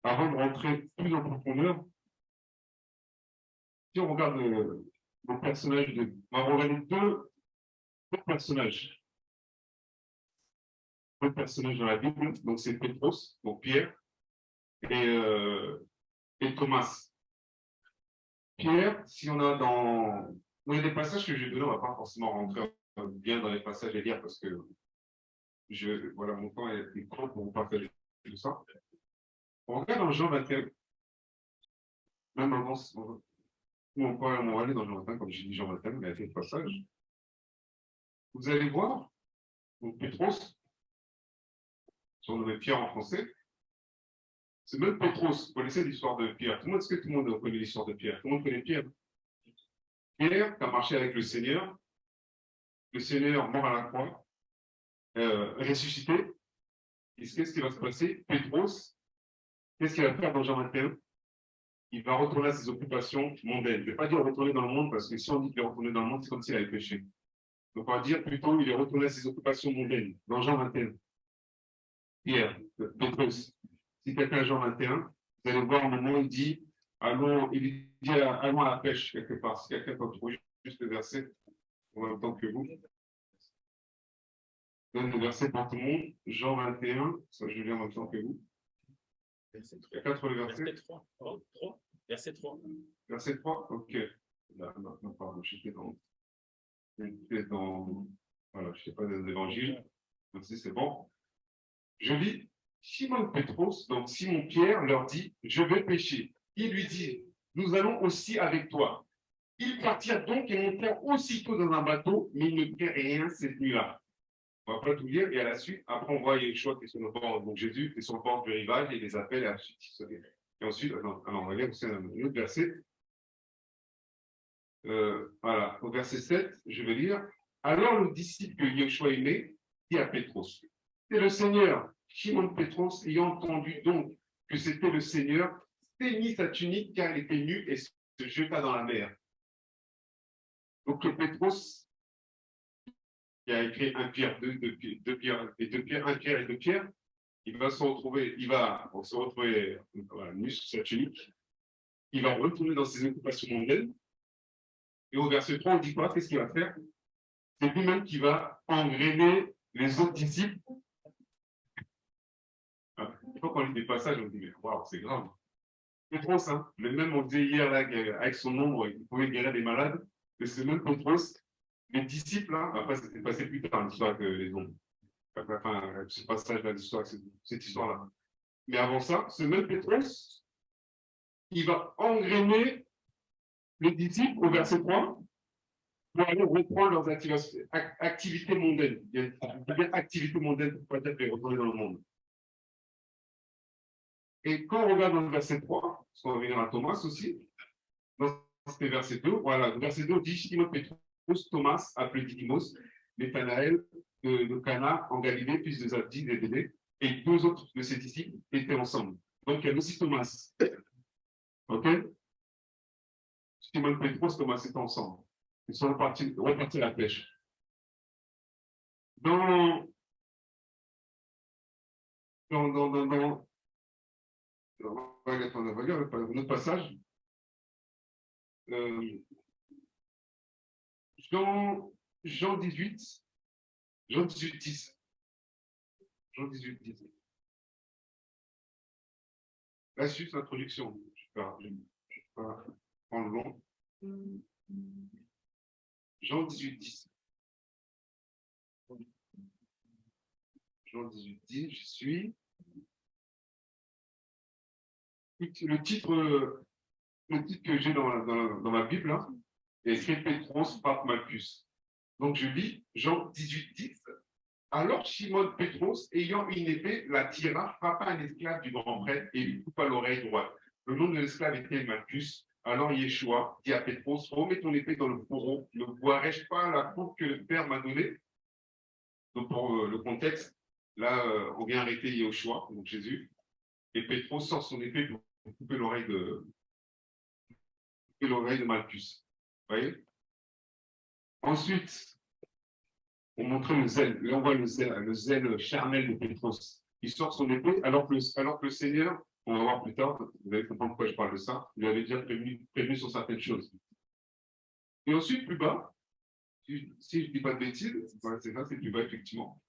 avant de rentrer plus en profondeur, si on regarde le personnage on va regarder deux personnages. Deux personnages dans la Bible, donc c'est Pétros, donc Pierre, et Thomas. Pierre, si on a dans. Bon, il y a des passages que j'ai donnés, on ne va pas forcément rentrer bien dans les passages à lire parce que voilà, mon temps est court pour vous partager tout ça. On regarde dans Jean 21, même avant, on va aller dans Jean 21, comme j'ai dit Jean 21, mais il y a fait le passage. Vous allez voir, donc Pétros, surnommé Pierre en français, c'est même Pétros. Vous connaissez l'histoire de Pierre. Est-ce que tout le monde connaît l'histoire de Pierre? Tout le monde connaît Pierre. Pierre qui a marché avec le Seigneur mort à la croix, ressuscité. Qu'est-ce qui va se passer? Pétros, qu'est-ce qu'il va faire dans Jean 21? Il va retourner à ses occupations mondaines. Je ne vais pas dire retourner dans le monde, parce que si on dit qu'il est retourné dans le monde, c'est comme s'il avait péché. Donc on va dire plutôt qu'il est retourné à ses occupations mondaines, dans Jean 21. Pierre, Pétros, si quelqu'un a Jean 21, vous allez voir au moment où il dit allons à la pêche quelque part. Si quelqu'un peut trouver juste le verset en même temps que vous. Donne le verset pour tout le monde. Jean 21, ça je lis en même temps que vous. Quelqu'un trouve le verset? Verset 3. Oh, 3. Verset 3. Verset 3, ok. Là, non, pardon, j'étais dans. Voilà, je ne sais pas dans l'évangile. Merci, c'est bon. Je lis, Simon Pétros, donc Simon Pierre, leur dit, je vais pêcher. Il lui dit, nous allons aussi avec toi. Ils partirent donc et montèrent aussitôt dans un bateau, mais ils ne prirent rien cette nuit-là. On ne va pas tout lire, et à la suite, après on voit Yeshua qui est sur le bord, donc Jésus qui est sur le bord du rivage, et il les appelle, et ensuite il se lève. Et ensuite, on va lire aussi un autre verset. Voilà, au verset 7, je vais lire. Alors le disciple que Yeshua aimait dit à Pétros, c'est le Seigneur. Simon Pétros, ayant entendu donc que c'était le Seigneur, ceignit sa tunique car il était nu et se jeta dans la mer. Donc le Pétros, qui a écrit 1 Pierre 2, 2 Pierre et 2 Pierre, 1 Pierre et 2 Pierre, il va se retrouver voilà, nu sur sa tunique, il va retourner dans ses occupations mondaines, et au verset 3, on dit quoi? Qu'est-ce qu'il va faire? C'est lui-même qui va engrainer les autres disciples. Une fois qu'on lit des passages, on dit, mais waouh, c'est grave. Pétros, hein, le même, on disait hier, là, avec son ombre, il pouvait guérir des malades, mais c'est même Pétros, les disciples, là, après, c'était passé plus tard, l'histoire que les ombres. Enfin, ce passage-là, l'histoire, cette histoire-là. Mais avant ça, ce même Pétros, il va engrainer les disciples au verset 3 pour aller reprendre leurs activités mondaines. Il y a des activités mondaines pour peut-être les retourner dans le monde. Et quand on regarde dans le verset 3, parce qu'on va venir à Thomas aussi, dans ce verset 2, voilà, le verset 2 dit Simon Pétros, Thomas, appelé Didymos, Nathanaël de Cana en Galilée, fils de Zabdi, d'Ébédée, et deux autres de ses disciples étaient ensemble. Donc il y a aussi Thomas. Ok? Simon Pétros, Thomas étaient ensemble. Ils sont repartis à la pêche. On va lire un autre passage. Jean 18, 10. Jean 18, 10. Là, c'est juste l'introduction. Je ne vais pas prendre long. Jean 18, 10. Jean 18, 10, j'y suis. Le titre que j'ai dans ma Bible, là, est écrit Pétros par Malchus. Donc je lis Jean 18, 10. Alors Simon Pétros, ayant une épée, la tira, frappa un esclave du grand prêtre et lui coupa l'oreille droite. Le nom de l'esclave était Malchus. Alors Yeshua dit à Pétros, remets ton épée dans le fourreau, ne voirais-je pas la coupe que le Père m'a donnée? Donc pour le contexte, là on vient arrêter Yeshua, donc Jésus, et Pétros sort son épée pour couper l'oreille de Malchus. Vous voyez? Ensuite, on montrait le zèle. Là, on voit le zèle charnel de Pétros. Il sort son épée alors que le Seigneur On va voir plus tard, vous allez comprendre pourquoi je parle de ça. Il avait déjà prévenu sur certaines choses. Et ensuite, plus bas, si je ne dis pas de bêtises, c'est ça, c'est plus bas, effectivement.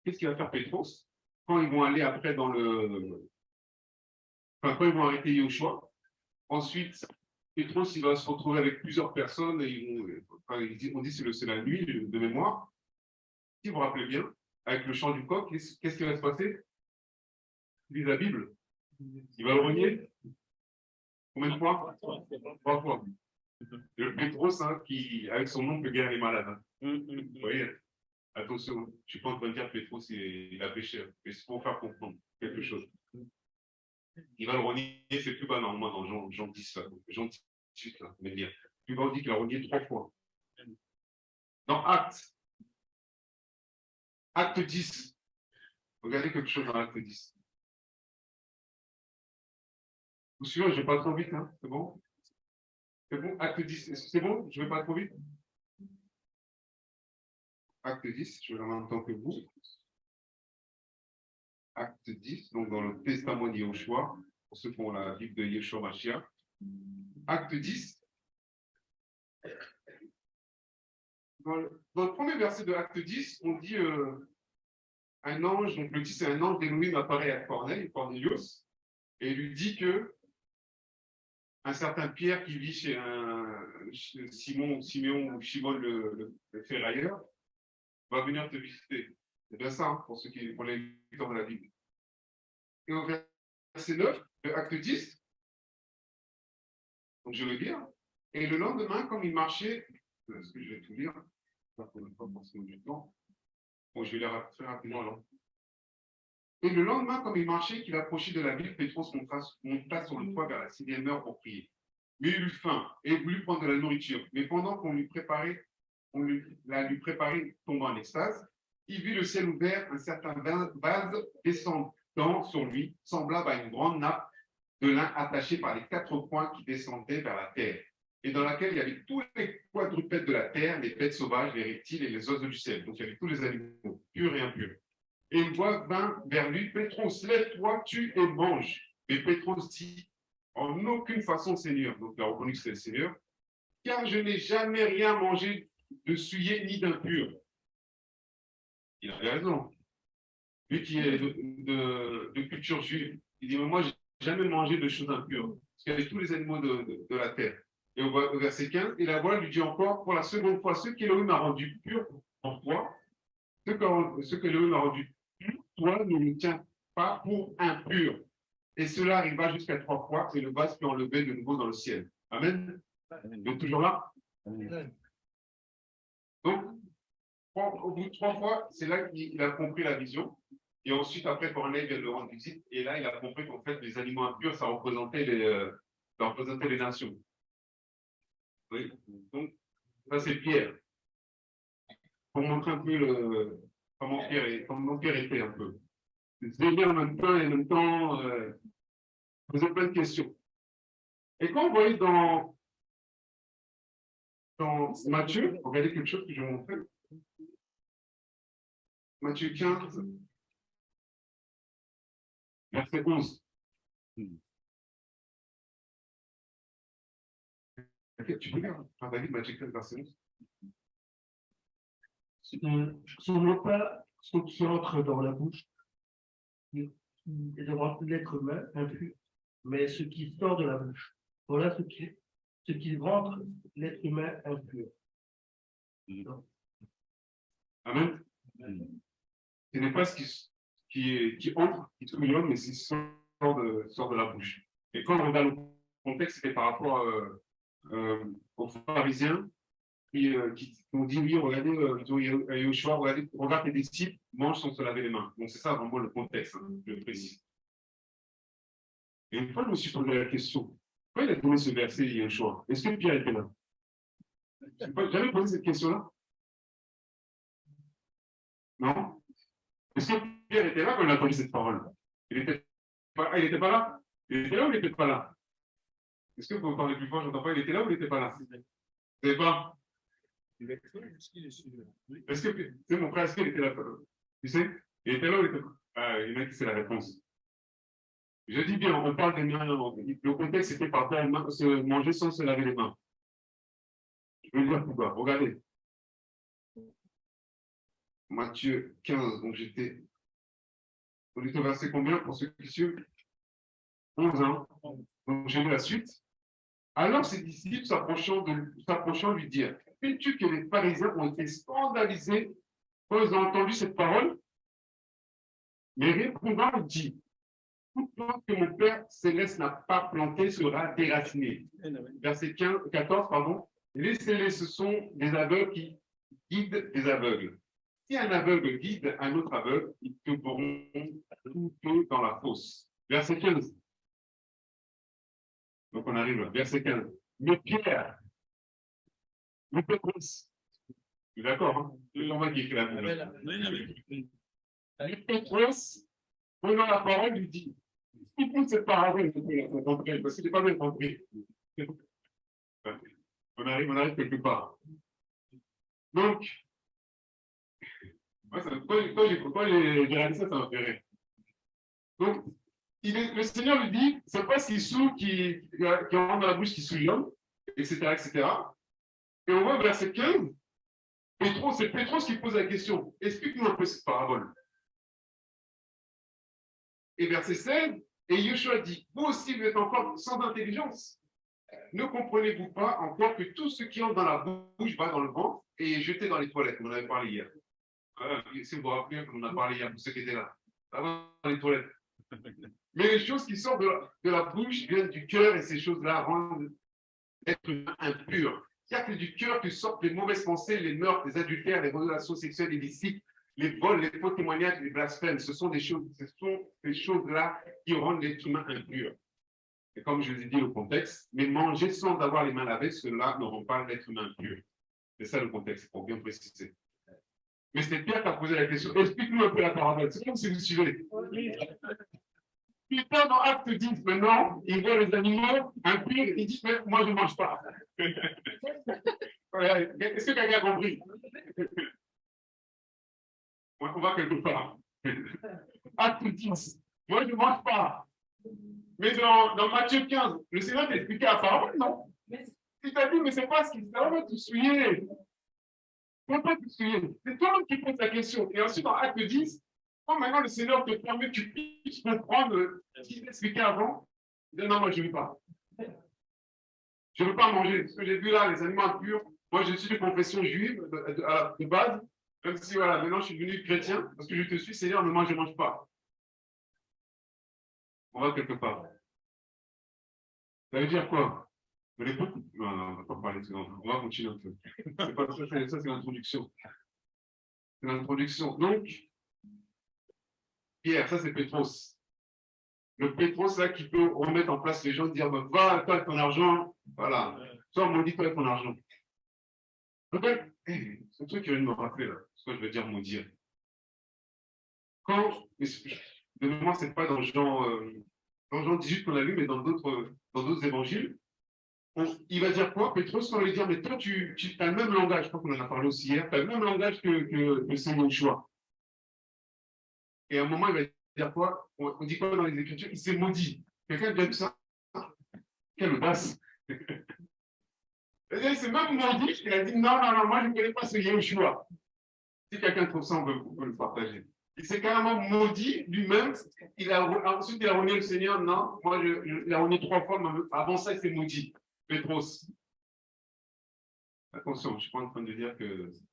Qu'est-ce qu'il va faire Pétros quand ils vont aller après dans le. Enfin, quand ils vont arrêter Yoshua, ensuite, Pétros, il va se retrouver avec plusieurs personnes et on dit c'est la nuit de mémoire. Si vous vous rappelez bien, avec le chant du coq, qu'est-ce qui va se passer? Il lit la Bible. Il va le renier. Combien de fois? 3 fois. Le Pétros, hein, qui, avec son nom, peut guérir les malades. Hein. Vous voyez, attention, je ne suis pas en train de dire que Pétros, il a péché, mais c'est pour faire comprendre quelque chose. Il va le renier, c'est plus bas normalement dans Jean 10, là, Jean 18, là, mais bien. Plus bas, on dit qu'il a renié 3 fois. Dans Acte 10, regardez quelque chose dans Acte 10. Vous suivez, je ne vais pas trop vite, hein, c'est bon? C'est bon, Acte 10, c'est bon? Je ne vais pas trop vite? Acte 10, je vais en même temps que vous. Acte 10, donc dans le testament de Yehoshua, pour ceux qui ont la Bible de Yeshua Mashiach. Acte 10. Dans le premier verset de Acte 10, on dit un ange, donc le titre c'est un ange d'Élohim apparaît à Cornelius, et lui dit que un certain Pierre qui vit chez Siméon ou Shimon le ferrailleur va venir te visiter. C'est bien ça, hein, pour ceux qui ont les lecteurs de la Bible. Et au verset 9 de Acte 10, donc je vais lire, et le lendemain, comme il marchait, est-ce que je vais tout lire? Pas forcément du temps. Bon, je vais lire très rapidement alors. Et le lendemain, comme il marchait, qu'il approchait de la ville, Pétros monta sur le toit vers la 6e heure pour prier. Mais il eut faim et voulut prendre de la nourriture. Mais pendant qu'on lui préparait, tombant en extase, il vit le ciel ouvert, un certain vase descendant sur lui, semblable à une grande nappe de lin attachée par les 4 coins qui descendaient vers la terre, et dans laquelle il y avait tous les quadrupèdes de la terre, les bêtes sauvages, les reptiles et les oiseaux du ciel. Donc il y avait tous les animaux, purs et impurs. Et une voix vint vers lui, Pétros, lève-toi, tue et mange. Et Pétros dit, en aucune façon, Seigneur. Donc il a reconnu que c'était le Seigneur, car je n'ai jamais rien mangé de souillé ni d'impur. Il avait raison. Lui qui est de culture juive, il dit, mais moi, je n'ai jamais mangé de choses impures. Parce qu'il y avait tous les animaux de la terre. Et au verset 15, et la voix lui dit encore, pour la seconde fois, ce qu'Élohim a rendu pur en toi, ce qu'Élohim a rendu pur, toi ne le tiens pas pour impur. Et cela arriva jusqu'à 3 fois, et le vase fut enlevé de nouveau dans le ciel. Amen. Vous êtes toujours là? Amen. Donc, au bout de 3 fois, c'est là qu'il a compris la vision. Et ensuite, après, Corneille vient de rendre visite. Et là, il a compris qu'en fait, les animaux impurs, ça représentait les nations. Oui. Donc, ça, c'est Pierre. Pour montrer un peu comment Pierre était un peu. Zélé en même temps et en même temps poser plein de questions. Et quand vous voyez dans Matthieu, regardez quelque chose que je vais vous montrer. Matthieu 15, verset 11. Tu peux lire, David, Matthieu 15, verset 11. Ce n'est pas ce qui entre dans la bouche et devant l'être humain impur, mais ce qui sort de la bouche. Voilà ce qui rentre l'être humain impur. Amen. Ce n'est pas ce qui entre, qui trouve l'homme, mais ce qui sort de la bouche. Et quand on regarde le contexte, c'était par rapport aux pharisiens qui ont dit oui, regardez, Yoshua, regarde tes disciples, mangent sans se laver les mains. Donc c'est ça vraiment le contexte, hein, je le précise. Et une fois, je me suis posé la question, pourquoi il a donné ce verset, Yoshua? Est-ce que Pierre était là? Je n'ai jamais posé cette question-là. Non? Est-ce que Pierre était là quand il a entendu cette parole? Il n'était pas là? Il était là ou il n'était pas là? Est-ce que vous pouvez parler plus fort? Je n'entends pas. Il était là ou il n'était pas là? Vous ne savez pas? Est-ce que, c'est mon frère, est-ce qu'il était là? Tu sais? Il était là ou il était pas? Ah, il m'a dit que c'est la réponse. Je dis bien, on parle des mains. Le contexte était par rapport à se manger sans se laver les mains. Je vais le dire pourquoi. Regardez. Matthieu 15, donc j'étais. On est au verset combien pour ceux qui suivent? 11 ans. Donc j'ai lu la suite. Alors ses disciples s'approchant lui dirent, sais-tu que les pharisiens ont été scandalisés quand ils ont entendu cette parole? Mais répondant, il dit, toute plante que mon Père céleste n'a pas plantée sera déracinée. Verset 14, pardon. Laissez-les, ce sont des aveugles qui guident des aveugles. Si un aveugle guide un autre aveugle, ils tomberont tous deux dans la fosse. Verset 15. Donc on arrive là. Verset 15. Mais Pierre, le Pétrus, d'accord, hein? C'est l'envoi qui écrit la Bible. Le Pétrus, prenant la parole, lui dit, explique-nous cette parole, parce que je n'ai pas bien compris. On arrive quelque part. Donc, moi, quand j'ai réalisé ça, ça m'a fait rire. Donc, le Seigneur lui dit, c'est pas Sissou qui rentre dans la bouche qui souillonne, etc., etc. Et on voit verset 15, c'est Pétros qui pose la question. Explique-nous un peu cette parabole. Et verset 16, et Yeshua dit, vous aussi vous êtes encore sans intelligence. Ne comprenez-vous pas encore que tout ce qui entre dans la bouche va dans le ventre et est jeté dans les toilettes? On en avait parlé hier. Si vous vous rappelez qu'on en a parlé hier, pour ceux qui étaient là. Ça va dans les toilettes. Mais les choses qui sortent de la bouche viennent du cœur et ces choses-là rendent l'être humain impur. Il n'y a que du cœur que sortent les mauvaises pensées, les meurtres, les adultères, les relations sexuelles illicites, les vols, les faux témoignages, les blasphèmes. Ce sont ces choses-là qui rendent l'être humain impur. Et comme je vous ai dit le contexte, mais manger sans avoir les mains lavées, cela ne rend pas l'être humain impur. C'est ça le contexte, pour bien préciser. Mais c'est Pierre qui a posé la question. Explique-nous un peu la parabole. C'est comme si vous suivez. Putain, dans Acte 10, maintenant, il voit les animaux impurs, il dit, mais moi, je ne mange pas. Est-ce que quelqu'un a compris? On va quelque part. Acte 10, moi, je ne mange pas. Mais dans Matthieu 15, le Seigneur t'a expliqué la parole, non? Il t'a dit, mais c'est pas ce qu'il ça va te souiller. Ça va pas te souiller. C'est toi-même qui poses la question. Et ensuite, dans Acte 10, quand maintenant le Seigneur te permet que tu puisses comprendre ce qu'il t'a expliqué avant, il dit, non, moi, je ne veux pas. Je ne veux pas manger. Ce que j'ai vu là, les animaux impurs, moi, je suis de confession juive de base, même si, voilà, maintenant, je suis devenu chrétien, parce que je te suis, Seigneur, mais moi, je ne mange pas. On va quelque part. Ça veut dire quoi? Non, on ne va pas parler de ça. On va continuer un peu. C'est pas ça, c'est l'introduction. C'est l'introduction. Donc, Pierre, ça c'est Pétros. Le Pétros, là, qui peut remettre en place les gens, dire, bah, va, toi, avec ton argent, voilà. Soit maudit, toi, avec ton argent. En fait, ce truc qui vient de me rappeler, là, ce que je veux dire maudire. Quand, de mémoire, c'est pas dans Jean 18 qu'on a lu, mais dans d'autres évangiles, il va dire quoi? Pétros, on va lui dire, mais toi, tu as le même langage, je crois qu'on en a parlé aussi hier, tu as le même langage que Simon Choix. Et à un moment, il va dire quoi? On dit quoi dans les Écritures? Il s'est maudit. Quelqu'un a déjà vu ça? Quelle audace! Il s'est même maudit, il a dit, non, non, non, moi, je ne connais pas ce Yeshua. Si quelqu'un trouve ça, on peut le partager. Il s'est carrément maudit lui-même. Ensuite, il a renié le Seigneur. Non, moi, il a renié 3 fois. Mais avant ça, il s'est maudit. Pétros. Attention, je ne suis pas en train de dire que. Je suis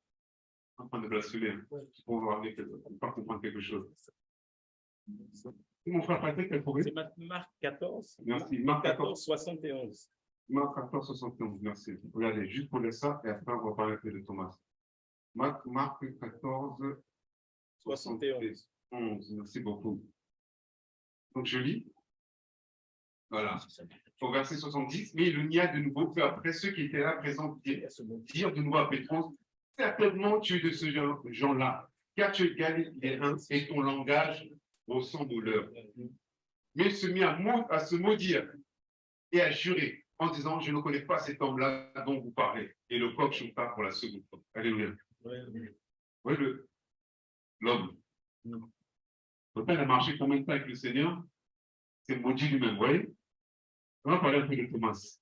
en train de blasphémer. Pour vous rappeler pour pas comprendre quelque chose. Mon frère Patrick, tu as trouvé? C'est Marc 14. Merci. Marc 14, 71. Marc 14, 71. Merci. Regardez, juste pour lire ça, et après, on va parler de Thomas. Marc 14, 71. Merci beaucoup. Donc, je lis. Voilà. Au verset 70, mais il nia de nouveau, peu après ceux qui étaient là présents dire de nouveau à Pétros, certainement tu es de ce genre-là, car tu es galiléen et ton langage ressemble au leur. Mais il se mit à se maudire et à jurer en disant, je ne connais pas cet homme-là dont vous parlez. Et le coq chanta pour la seconde fois. Alléluia. Oui, l'homme. Votre père a marché combien de temps avec le Seigneur? c'est maudit lui-même, vous voyez? On va parler un peu de Thomas.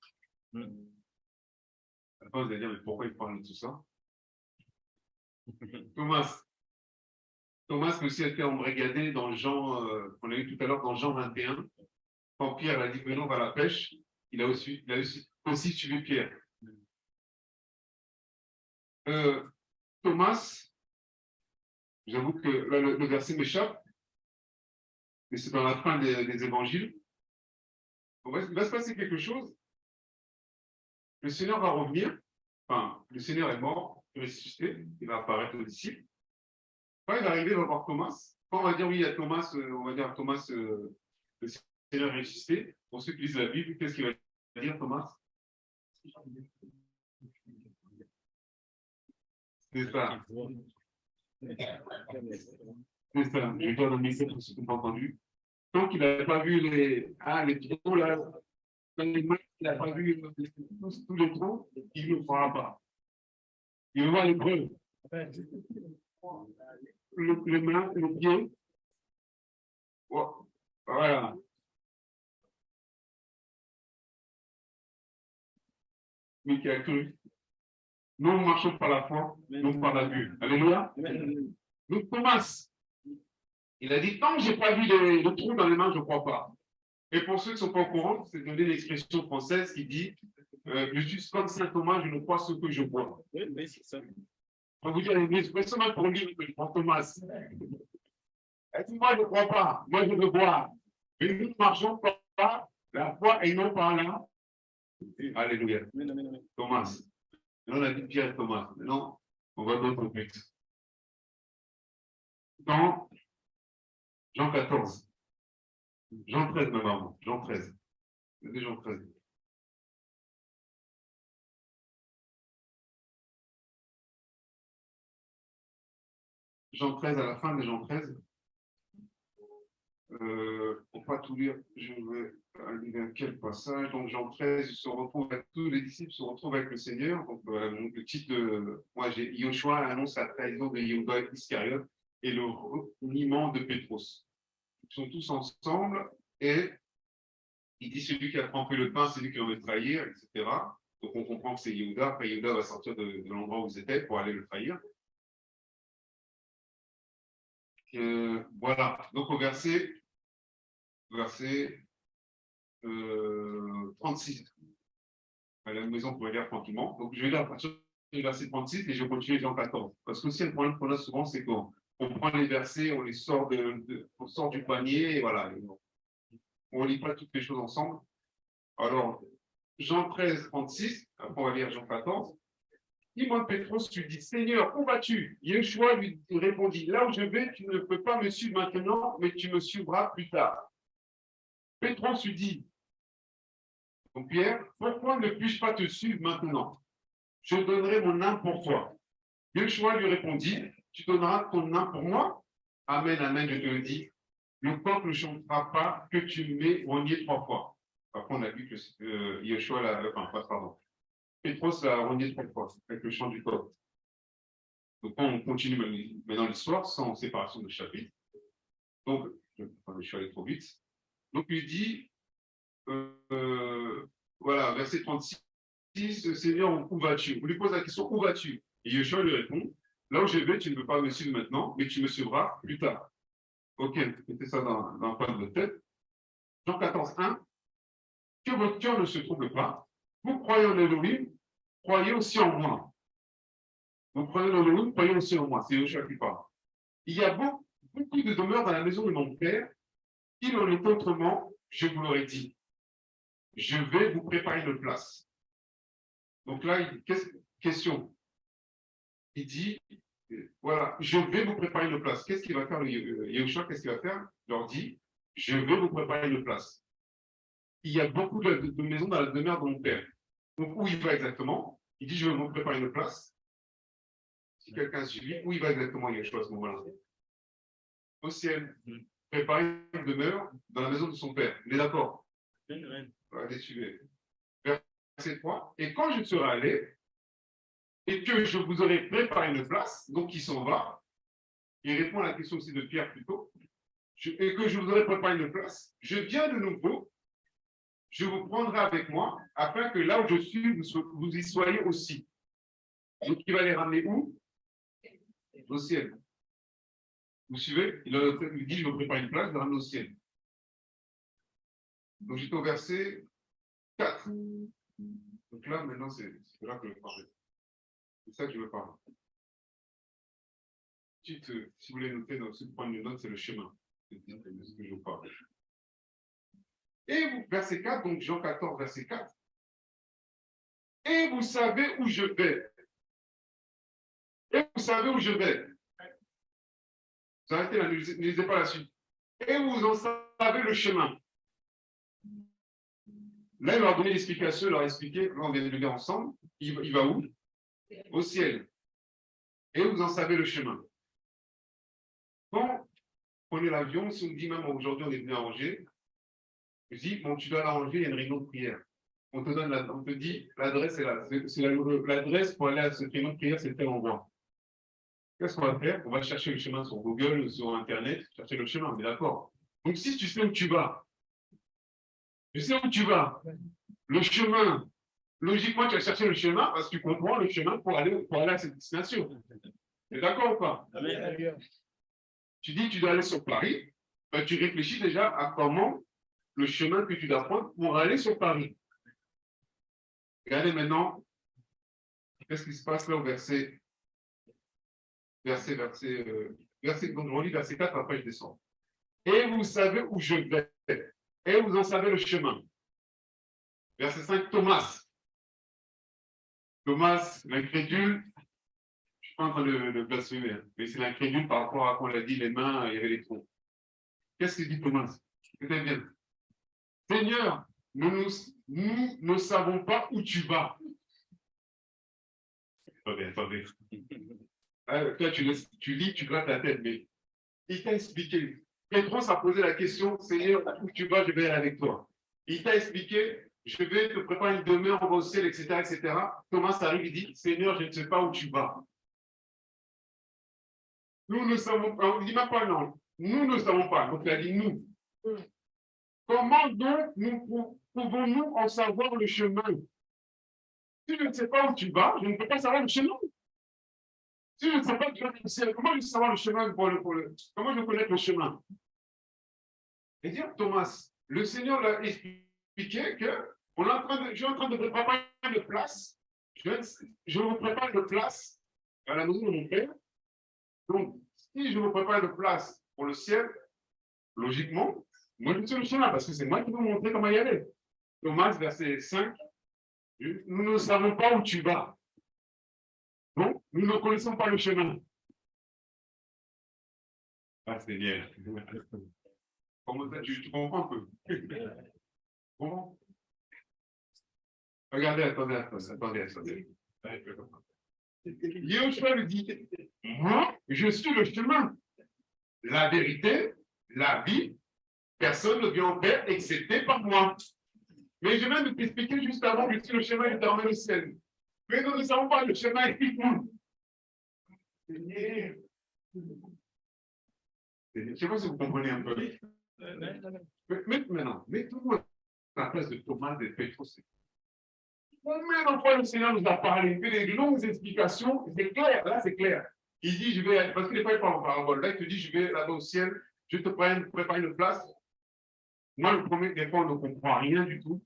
Après, vous allez dire, mais pourquoi il parle de tout ça? Thomas aussi a été embrigadé dans Jean, qu'on a eu tout à l'heure dans Jean 21. Quand Pierre a dit que non, on va à la pêche, il a aussi suivi Pierre. Thomas, j'avoue que là, le verset m'échappe, mais c'est dans la fin des évangiles. Il va se passer quelque chose. Le Seigneur va revenir. Enfin, le Seigneur est mort, ressuscité, il va apparaître aux disciples. Quand il va arriver, il va voir Thomas. Quand on va dire oui, il y a Thomas, on va dire Thomas, le Seigneur est ressuscité. Pour ceux qui lisent la Bible, qu'est-ce qu'il va dire, Thomas? C'est ça. C'est ça. Je vais dire dans mes pour ceux qui n'ont pas entendu. Tant qu'il n'a pas vu les trous là, il n'a pas vu tous les trous, il ne le fera pas. Il voit les preuves. Les mains, les pieds. Voilà. Mais qui a cru. Nous marchons par la foi, non par la vue. Alléluia. Donc Thomas, il a dit, tant que je n'ai pas vu de trous dans les mains, je ne crois pas. Et pour ceux qui ne sont pas au courant, c'est donné l'expression française qui dit, je suis comme saint Thomas, je ne crois ce que je vois. Oui, c'est ça. On va vous dire une expression même pour lire Thomas. Elle dit, moi, je ne crois pas, moi, je veux voir. Mais nous marchons par la foi et non par là. Alléluia. Thomas. Là, on a dit Pierre et Thomas. Maintenant, on va d'autres textes. Dans Jean 14. Jean 13, ma maman. Jean 13. C'est Jean 13. Jean 13, à la fin de Jean 13. Pour ne pas tout lire, je vais aller à quel passage. Donc, Jean 13, tous les disciples se retrouvent avec le Seigneur. Donc, le titre de. Moi, j'ai Yoshua annonce la trahison de Yehuda Iscariote et le reniement de Pétros. Ils sont tous ensemble et il dit celui qui a trempé le pain, c'est lui qui va le trahir, etc. Donc, on comprend que c'est Yehuda. Après, Yehuda va sortir de l'endroit où ils étaient pour aller le trahir. Voilà. Donc, au verset 36. À la maison, on pourrait lire tranquillement. Donc, je vais lire à partir du verset 36 et je vais continuer Jean 14. Parce que aussi, le problème qu'on a souvent, c'est qu'on prend les versets, on les sort, on sort du panier, et voilà. On ne lit pas toutes les choses ensemble. Alors, Jean 13, 36, après on va lire Jean 14. Simon Pétros lui dit, Seigneur, où vas-tu? Yeshua lui répondit, là où je vais, tu ne peux pas me suivre maintenant, mais tu me suivras plus tard. Pétros lui dit, donc Pierre, pourquoi ne puis-je pas te suivre maintenant? Je donnerai mon âme pour toi. Yeshua lui répondit, tu donneras ton âme pour moi? Amen, amen, je te le dis. Le coq ne chantera pas que tu m'aies renié 3 fois. Après, on a vu que Yeshua Pétros l'a renié 3 fois avec le chant du coq. Donc, on continue maintenant l'histoire sans séparation de chapitre. Donc, je suis allé trop vite. Donc, il dit, voilà, verset 36, Seigneur, où vas-tu? On lui pose la question, où vas-tu? Et Yeshua lui répond, là où je vais, tu ne peux pas me suivre maintenant, mais tu me suivras plus tard. Ok, mettez ça dans le coin de votre tête. Jean 14, 1, que votre cœur ne se trouble pas. Vous croyez en Elohim, croyez aussi en moi. Vous croyez en Elohim, croyez aussi en moi. C'est Yeshua qui parle. Il y a beaucoup de demeures dans la maison de mon Père. Il en est autrement, je vous l'aurais dit. Je vais vous préparer une place. Donc là, question. Il dit, voilà, je vais vous préparer une place. Qu'est-ce qu'il va faire, Yeshua? Qu'est-ce qu'il va faire? Il leur dit, je vais vous préparer une place. Il y a beaucoup de maisons dans la demeure de mon Père. Donc, où il va exactement? Il dit, je vais vous préparer une place. Si quelqu'un a suivi, où il va exactement, Yeshua, à ce moment-là? Au ciel. Préparer une demeure dans la maison de son Père. Il est d'accord? Allez, suivez. Verset 3. Et quand je serai allé, et que je vous aurai préparé une place, donc il s'en va, il répond à la question aussi de Pierre plus tôt, et que je vous aurai préparé une place, je viens de nouveau, je vous prendrai avec moi, afin que là où je suis, vous y soyez aussi. Donc, il va les ramener où? Au ciel. Vous suivez? Il dit, je vous prépare une place, je vous ramène au ciel. Donc, j'étais au verset 4. Donc là, maintenant, c'est là que je parle. C'est ça que je veux parler. Si vous voulez noter, si vous prenez une note, c'est le chemin. C'est ce que je vous parle. Et vous, verset 4, donc Jean 14, verset 4. Et vous savez où je vais. Et vous savez où je vais. Vous arrêtez là, ne lisez pas la suite. Et vous en savez le chemin. Là, il leur a donné l'explication, il leur a expliqué, là, on vient de le dire ensemble. Il va où? Au ciel. Et vous en savez le chemin. Quand vous prenez l'avion, si on dit même aujourd'hui, on est venu à Angers, je dis, bon, tu dois aller à Angers, il y a une réunion de prière. On te dit, l'adresse est là. L'adresse pour aller à cette réunion de prière, c'est tel endroit. Qu'est-ce qu'on va faire? On va chercher le chemin sur Google ou sur Internet, chercher le chemin, on est d'accord. Donc, si tu sais où tu vas, tu sais où tu vas, le chemin, logiquement, tu vas chercher le chemin parce que tu comprends le chemin pour aller à cette destination. Tu es d'accord ou pas? Tu dis, tu dois aller sur Paris, ben, tu réfléchis déjà à comment le chemin que tu dois prendre pour aller sur Paris. Regardez maintenant, qu'est-ce qui se passe là au verset, donc je relis verset 4, après je descends. Et vous savez où je vais, et vous en savez le chemin. Verset 5, Thomas. Thomas, l'incrédule, je ne suis pas en train de blasphémer, hein, mais c'est l'incrédule par rapport à quand on a dit les mains, il y avait les troncs. Qu'est-ce que dit Thomas? Écoutez bien. Seigneur, nous ne savons pas où tu vas. Attendez. Toi, tu lis, tu grattes la tête, mais il t'a expliqué. Pétros a posé la question, Seigneur, où tu vas, je vais aller avec toi. Il t'a expliqué, je vais te préparer une demeure, on va au ciel, etc., etc. Thomas arrive, il dit, Seigneur, je ne sais pas où tu vas. Nous ne savons pas, on ne dit même pas non. Nous ne savons pas, donc il a dit nous. Comment donc pouvons-nous en savoir le chemin? Si je ne sais pas où tu vas, je ne peux pas savoir le chemin. Si je ne sais pas où tu vas, comment je vais savoir le chemin comment je connais le chemin? Et dire, Thomas, le Seigneur l'a expliqué que je suis en train de préparer une place. Je vous prépare une place à la maison de mon Père. Donc, si je vous prépare une place pour le ciel, logiquement, moi je suis le chemin parce que c'est moi qui vais vous montrer comment y aller. Thomas, verset 5, nous ne savons pas où tu vas. Donc, nous ne connaissons pas le chemin. Ah, c'est bien. Comment ça, tu comprends un peu? Comment? Regardez, attendez. Yoshua lui dit, moi, je suis le chemin, la vérité, la vie, personne ne vient au Père excepté par moi. Mais je viens de t'expliquer juste avant que je suis le chemin et t'emmène au ciel. Mais nous ne savons pas le chemin, explique-nous. Je ne sais pas si vous comprenez un peu. Maintenant, mettons-nous à la place de Thomas et Pétrus. Combien de fois le Seigneur nous a parlé, il fait des longues explications, c'est clair, là c'est clair. Il dit, je vais, parce que des fois il parle en parabole, là il te dit, je vais là-bas au ciel, je te prépare une place. Moi, le premier, des fois, on ne comprend rien du tout.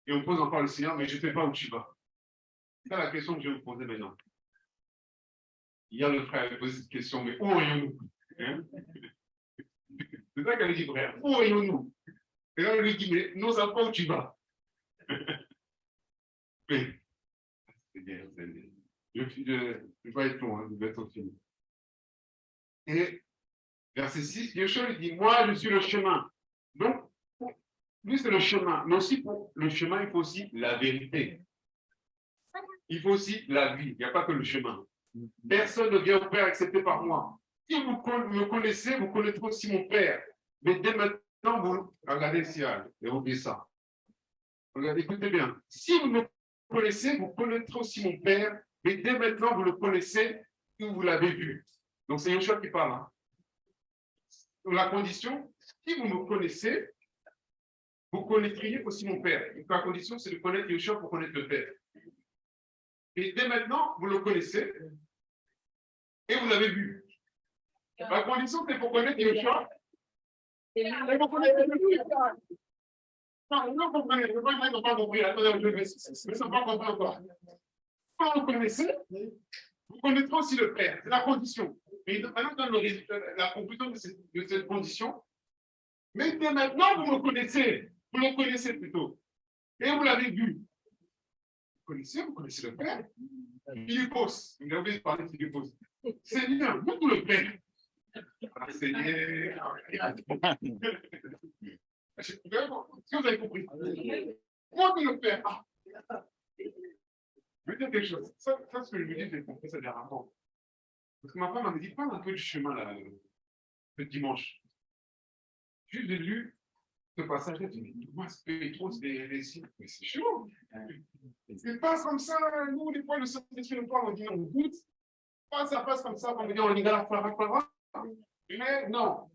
Et on pose encore le Seigneur, mais je ne sais pas où tu vas. C'est ça la question que je vais vous poser maintenant. Hier, le frère avait posé cette question, mais où aurions-nous? Hein? C'est ça qu'elle dit, frère, où aurions-nous? Et là, on lui dit, mais nous ne savons pas où tu vas. Mais, c'est bien, c'est bien. Je ne vais pas être long, je vais être fini. Et verset 6, Yeshua lui dit, moi, je suis le chemin. Donc, lui, c'est le chemin. Mais aussi, pour le chemin, il faut aussi la vérité. Il faut aussi la vie. Il n'y a pas que le chemin. Personne ne vient au Père excepté par moi. Si vous me connaissez, vous connaîtrez aussi mon Père. Mais dès maintenant, vous regardez ici, et oubliez ça. Regardez, écoutez bien. Si vous me connaissez, vous connaîtrez aussi mon Père. Mais dès maintenant, vous le connaissez et vous l'avez vu. Donc, c'est Yeshua qui parle. Hein. la condition, si vous me connaissez, vous connaîtriez aussi mon Père. Donc, la condition, c'est de connaître Yeshua pour connaître le Père. Et dès maintenant, vous le connaissez et vous l'avez vu. La condition, c'est pour connaître Yeshua. Et vous connaissez Yeshua. Non, vous comprenez, je ne vais pas compris. Attendez, je vais pas comprendre encore. Quand vous connaissez, vous connaîtrez aussi le Père. C'est la condition. Et maintenant, dans la conclusion de cette condition, mais dès maintenant, vous me connaissez. Vous le connaissez plutôt. Et vous l'avez vu. Vous connaissez le Père. Philippos, vous avez parlé de Philippos. Seigneur, vous le Père. Ah, Seigneur. Est-ce que vous avez compris? Moi, le Père. Je vais dire quelque chose. Ça, ce que je me dis, j'ai compris ça dernièrement. Parce que ma femme m'a dit, parle un peu du chemin là, le dimanche. Juste j'ai lu ce passage, j'ai dit, mais moi, c'est trop, mais c'est chaud. C'est pas comme ça, nous, des fois, le Saint-Esprit nous parle, on dit, on goûte. Pas ça passe comme ça, on dit, on y va, mais non.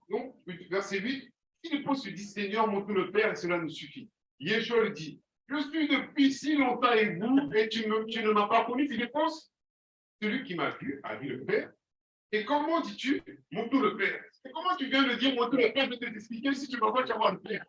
Donc, verset 8, Philippos se dit, Seigneur, montre le Père, et cela nous suffit. Yeshua le dit, je suis depuis si longtemps avec vous, et tu ne m'as pas connu, Philippos. Celui qui m'a vu a vu le Père. Et comment dis-tu, montre le Père? Et comment tu viens de dire, montre le Père, je vais t'expliquer si tu m'as pas, tu vas voir le Père.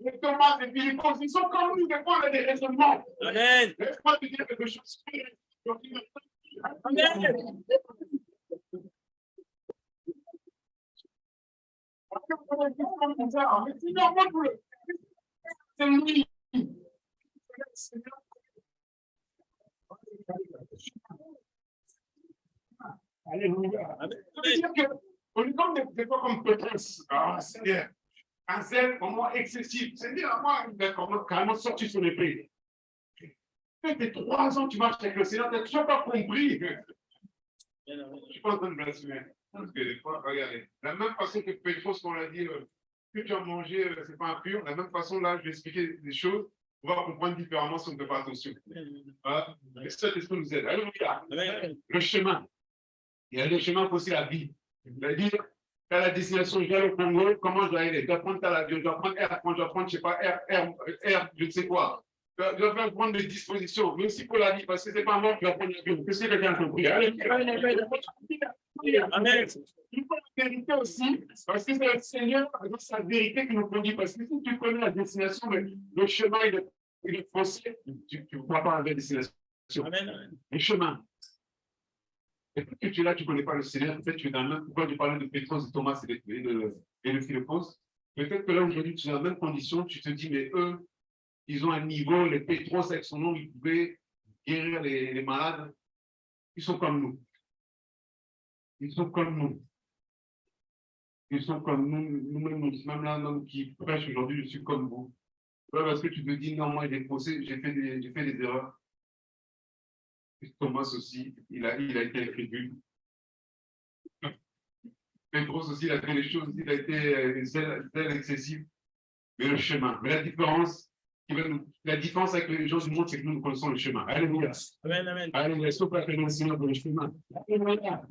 Les Thomas et Philippos, ils sont comme nous, des fois, on a des raisonnements. Amen. Laisse-moi te dire quelque chose. Amen. C'est lui. Alléluia. On est comme des fois comme Pétrus. Ah, Seigneur. Un zèle vraiment excessif. C'est-à-dire, moi, comment carrément sorti son épée. Ça fait 3 ans que tu marches avec le Seigneur, tu n'as toujours pas compris. Je ne suis pas en train de blasphémer. Parce que des fois, regardez, la même façon que Pétrus, qu'on l'a dit, que tu as mangé, ce n'est pas impur, de la même façon, là, je vais expliquer des choses, on va comprendre différemment si on ne fait pas attention. Voilà. Et ça, c'est ce que nous aide. Alléluia. Le chemin. Il y a le chemin pour aussi la vie. C'est-à-dire, à la destination, je vais au Congo, comment je dois aller? Je dois prendre l'avion, je dois prendre Air France, je dois prendre, je ne sais pas, Air, je ne sais quoi. Je dois faire prendre des dispositions, mais aussi pour la vie, parce que ce n'est pas moi qui vais prendre l'avion. Qu'est-ce que quelqu'un a compris? Amen. Il faut la vérité aussi, parce que c'est le Seigneur, avec sa vérité qui nous conduit. Parce que si tu connais la destination, mais le chemin, il est foncé, tu ne pourras pas avoir la destination. Amen. Le chemin. Et puis que tu es là, tu ne connais pas le Seigneur, peut-être tu es dans le même. Pourquoi tu parlais de Pétrus, de Thomas et de Philippos? Peut-être que là, aujourd'hui, tu es dans la même condition, tu te dis, mais eux, ils ont un niveau, les Pétrus, avec son nom, ils pouvaient guérir les malades. Ils sont comme nous. Ils sont comme nous. Ils sont comme nous, nous-mêmes, même là, l'homme qui prêche aujourd'hui, je suis comme vous. Parce que tu te dis, non, moi, j'ai fait des erreurs. Thomas aussi, il a été incrédule. Pétrus aussi, il a fait les choses, il a été zèle excessif. Mais le chemin. Mais la différence avec les gens du monde, c'est que nous connaissons le chemin. Alléluia. Amen. Amen. Alléluia. Sauf que nous le Seigneur pour le chemin. Alléluia.